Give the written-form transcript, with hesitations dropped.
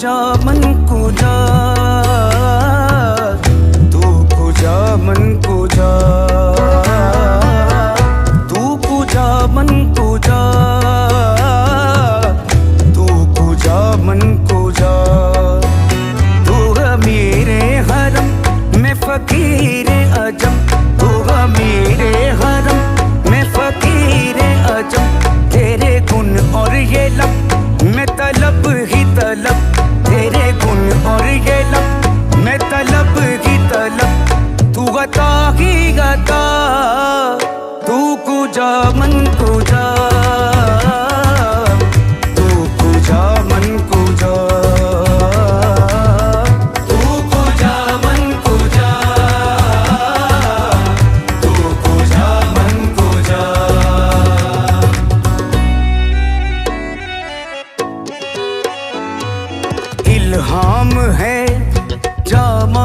कुजा मन कुजा, तू कुजा मन कुजा, तू कुजा मन कुजा, तू कुजा मन कुजा। तू मेरे हरम में फकीर अजम, तू मेरे हरम में फकीर अजम। तेरे गुण और ये लब मैं तलब ही तलब, तेरे गुण और ये लब मैं तलब ही तलब। तू गता ही गता, तू कुजा मन कुजा, तू कुजा मन कुजा, तू कुजा मन कुजा, तू कुजा मन कुजा। इल्हाम है जामा